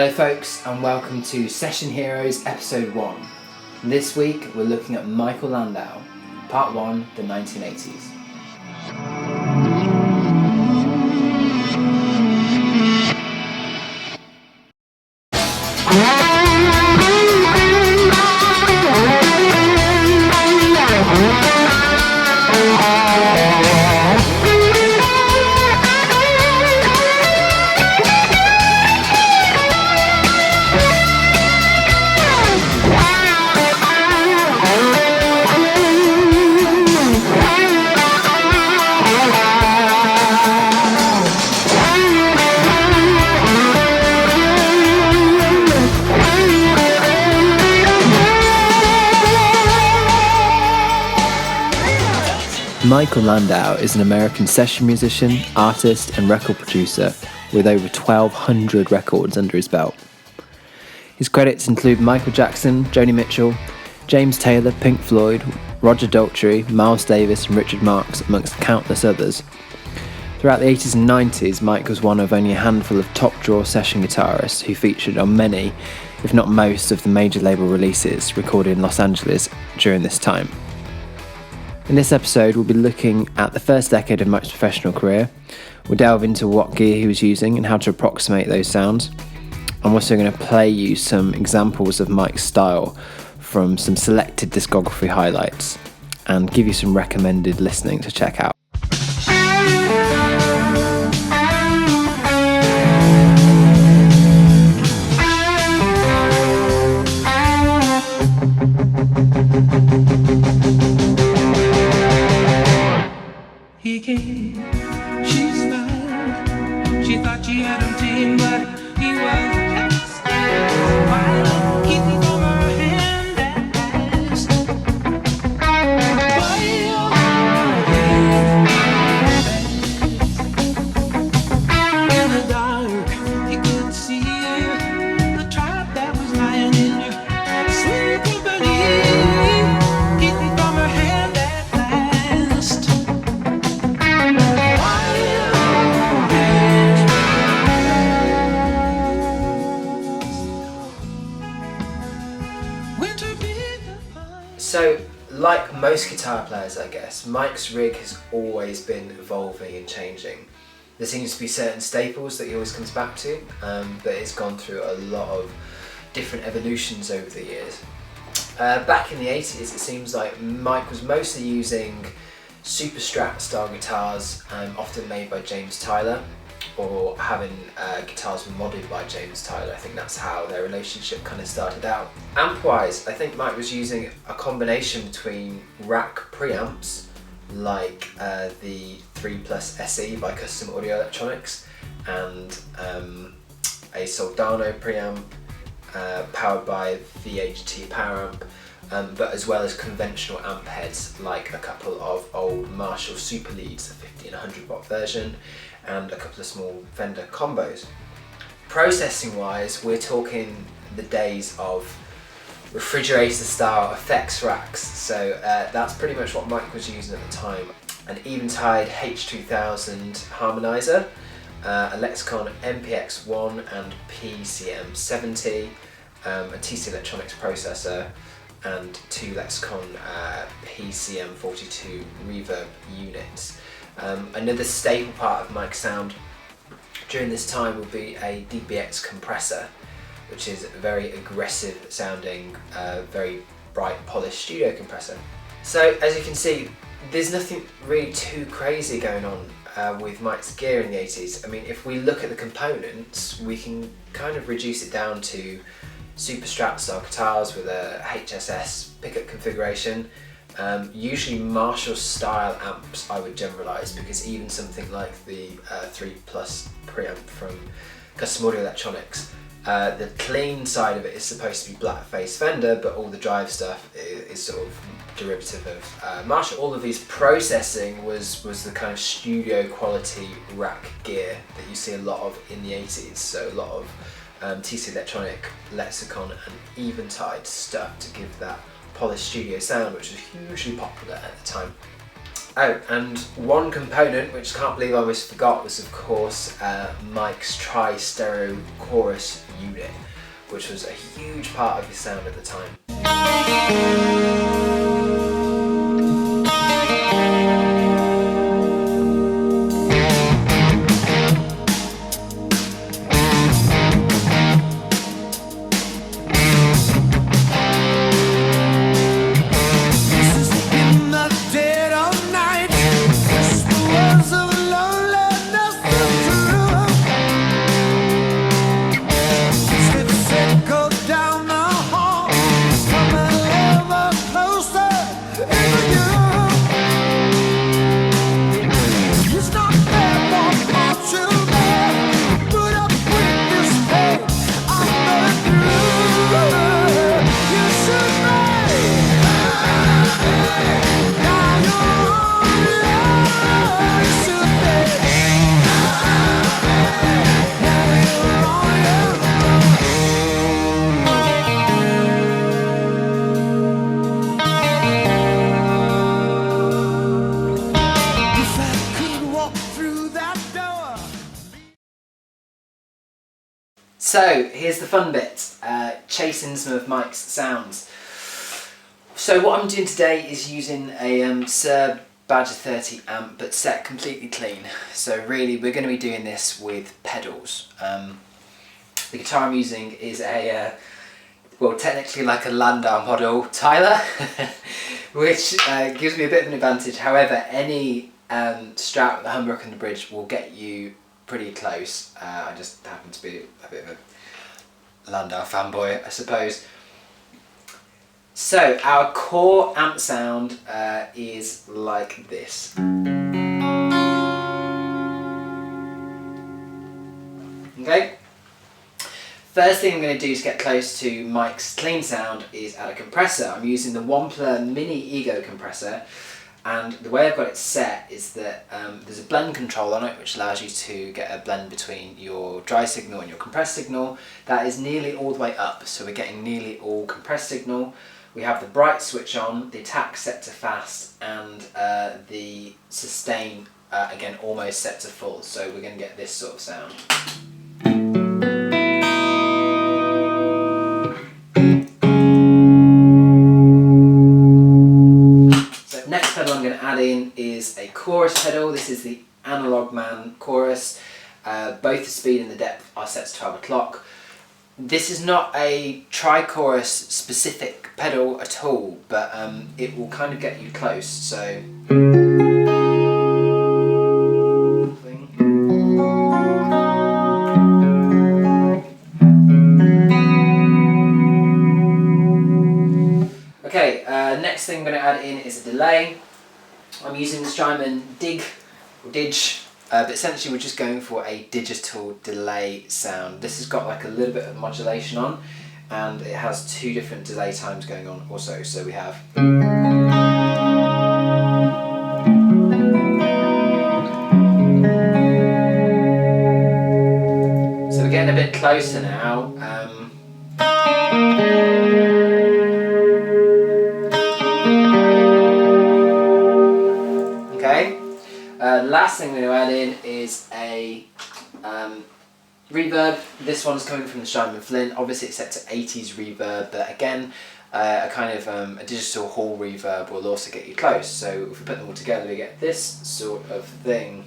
Hello folks, and welcome to Session Heroes Episode 1. This week we're looking at Michael Landau, Part 1, the 1980s. Michael Landau is an American session musician, artist and record producer with over 1,200 records under his belt. His credits include Michael Jackson, Joni Mitchell, James Taylor, Pink Floyd, Roger Daltrey, Miles Davis and Richard Marx, amongst countless others. Throughout the 80s and 90s, Mike was one of only a handful of top-draw session guitarists who featured on many, if not most, of the major label releases recorded in Los Angeles during this time. In this episode, we'll be looking at the first decade of Mike's professional career. We'll delve into what gear he was using and how to approximate those sounds. I'm also going to play you some examples of Mike's style from some selected discography highlights and give you some recommended listening to check out. He came, she smiled, she thought she had him tamed, but he was just wild, keeping from her hand at last. In the dark, he could see the trap that was lying in her sweet company, keeping from her hand at last. So, like most guitar players, I guess, Mike's rig has always been evolving and changing. There seems to be certain staples that he always comes back to, but it's gone through a lot of different evolutions over the years. Back in the 80s, it seems like Mike was mostly using super Strat style guitars, often made by James Tyler, or having guitars modded by James Tyler. I think that's how their relationship kind of started out. Amp-wise, I think Mike was using a combination between rack preamps, like the 3 Plus SE by Custom Audio Electronics, and a Soldano preamp powered by VHT power amp, but as well as conventional amp heads like a couple of old Marshall Super Leads, the 50 and 100 watt version, and a couple of small Fender combos. Processing wise, we're talking the days of refrigerator style effects racks, so that's pretty much what Mike was using at the time. An Eventide H2000 harmonizer, a Lexicon MPX1 and PCM70, a TC Electronics processor, and 2 Lexicon PCM42 reverb units. Another staple part of Mike's sound during this time will be a DBX compressor, which is a very aggressive sounding, very bright polished studio compressor. So as you can see, there's nothing really too crazy going on with Mike's gear in the 80s. I mean, if we look at the components, we can kind of reduce it down to super Strat style guitars with a HSS pickup configuration. Usually Marshall style amps I would generalise, because even something like the 3 Plus preamp from Custom Audio Electronics, the clean side of it is supposed to be black face Fender, but all the drive stuff is sort of derivative of Marshall. All of these processing was the kind of studio quality rack gear that you see a lot of in the 80s, so a lot of TC Electronic, Lexicon and Eventide stuff to give that polished studio sound, which was hugely popular at the time. Oh, and one component which I can't believe I almost forgot was of course Mike's tri-stereo chorus unit, which was a huge part of his sound at the time. So here's the fun bit, chasing some of Mike's sounds. So what I'm doing today is using a Suhr Badger 30 amp, but set completely clean. So really we're going to be doing this with pedals. The guitar I'm using is a, well, technically like a Landau model Tyler, which gives me a bit of an advantage. However, any Strat with the humbucker and the bridge will get you pretty close. I just happen to be a bit of a Landau fanboy, I suppose. So our core amp sound is like this. Okay. First thing I'm going to do to get close to Mike's clean sound is add a compressor. I'm using the Wampler Mini Ego compressor. And the way I've got it set is that there's a blend control on it which allows you to get a blend between your dry signal and your compressed signal. That is nearly all the way up, so we're getting nearly all compressed signal. We have the bright switch on, the attack set to fast, and the sustain again almost set to full, so we're going to get this sort of sound. Next pedal I'm going to add in is a chorus pedal. This is the Analog Man chorus. Both the speed and the depth are set to 12 o'clock. This is not a tri-chorus specific pedal at all, but it will kind of get you close. So okay, next thing I'm going to add in is a delay. I'm using the Strymon Dig, or Dig, but essentially we're just going for a digital delay sound. This has got like a little bit of modulation on, and it has two different delay times going on also. So we have so we're getting a bit closer now. Last thing we're going to add in is a reverb. This one's coming from the Strymon Flint. Obviously it's set to 80s reverb, but again a kind of a digital hall reverb will also get you close. So if we put them all together we get this sort of thing.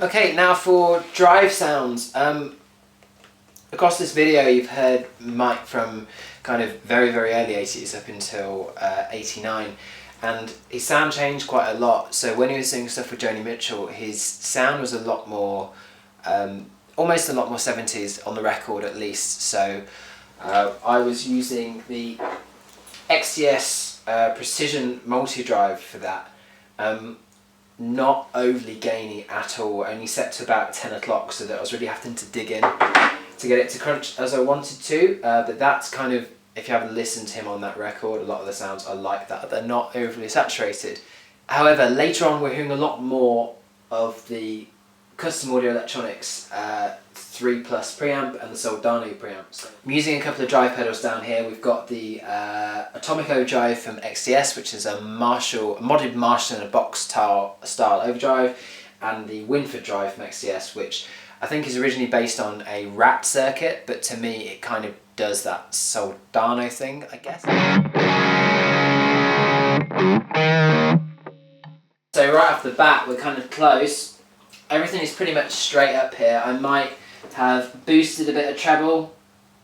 Okay, now for drive sounds. Across this video you've heard Mike from kind of very early 80s up until 89, and his sound changed quite a lot. So when he was doing stuff with Joni Mitchell, his sound was a lot more, almost a lot more 70s on the record at least. So I was using the XTS Precision multi-drive for that. Not overly gainy at all, only set to about 10 o'clock, so that I was really having to dig in to get it to crunch as I wanted to, but that's kind of, if you haven't listened to him on that record, a lot of the sounds are like that. They're not overly saturated. However, later on we're hearing a lot more of the custom audio electronics 3 Plus preamp and the Soldano preamps. I'm using a couple of drive pedals down here. We've got the Atomic Overdrive from XTS, which is a modded Marshall in a box style overdrive, and the Winford drive from XTS, which I think is originally based on a Rat circuit, but to me it kind of does that Soldano thing, I guess. So right off the bat, we're kind of close. Everything is pretty much straight up here. I might have boosted a bit of treble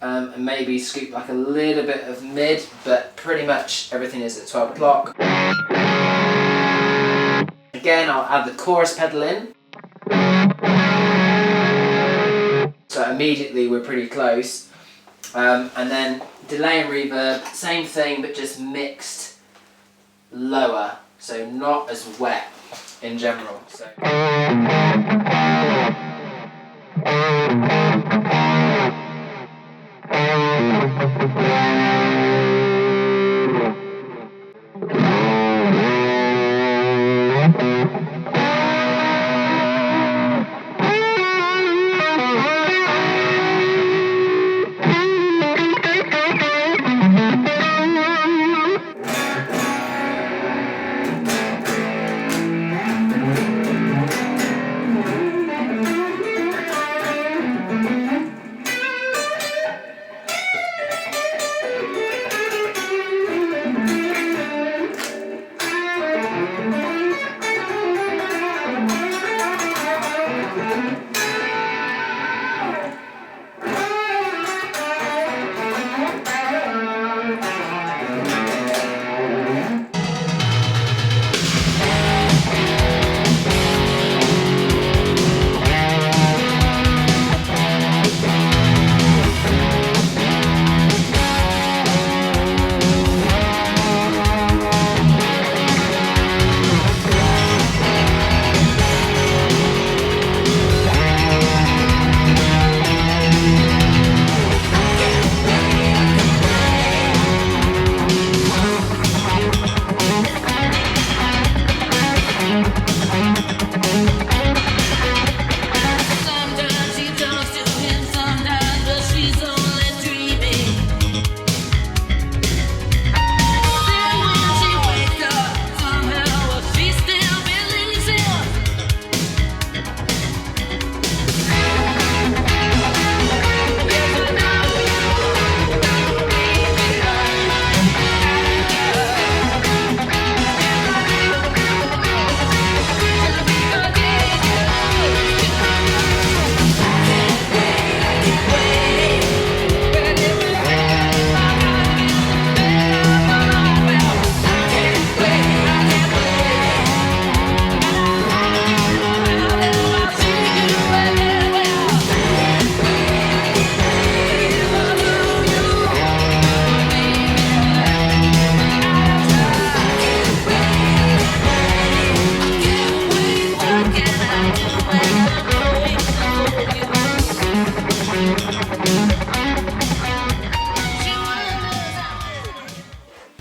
and maybe scooped like a little bit of mid, but pretty much everything is at 12 o'clock. Again, I'll add the chorus pedal in. So immediately we're pretty close. And then delay and reverb, same thing but just mixed lower, so not as wet in general. So.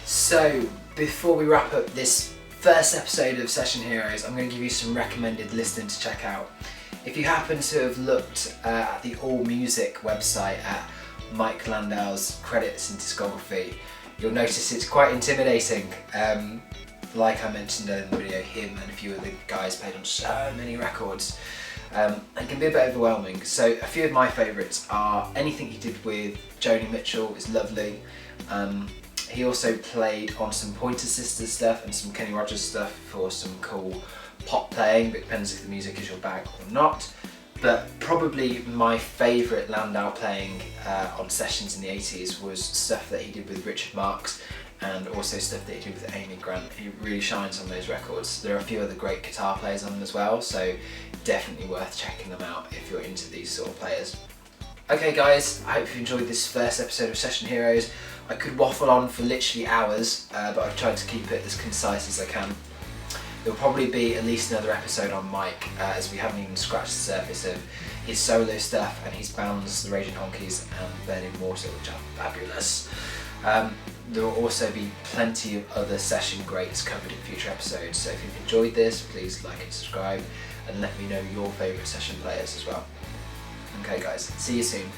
So before we wrap up this first episode of Session Heroes, I'm going to give you some recommended listening to check out. If you happen to have looked at the All Music website at Mike Landau's credits and discography, you'll notice it's quite intimidating. Like I mentioned in the video, him and a few of the guys played on so many records. It can be a bit overwhelming. So a few of my favourites are anything he did with Joni Mitchell is lovely. He also played on some Pointer Sisters stuff and some Kenny Rogers stuff for some cool pop playing, but it depends if the music is your bag or not. But probably my favourite Landau playing on sessions in the 80s was stuff that he did with Richard Marx and also stuff that he did with Amy Grant. He really shines on those records. There are a few other great guitar players on them as well, so definitely worth checking them out if you're into these sort of players. Okay guys, I hope you enjoyed this first episode of Session Heroes. I could waffle on for literally hours, but I've tried to keep it as concise as I can. There'll probably be at least another episode on Mike, as we haven't even scratched the surface of his solo stuff and his bands, the Raging Honkies and Burning Water, which are fabulous. There will also be plenty of other session greats covered in future episodes, so if you've enjoyed this, please like and subscribe and let me know your favourite session players as well. Okay guys, see you soon.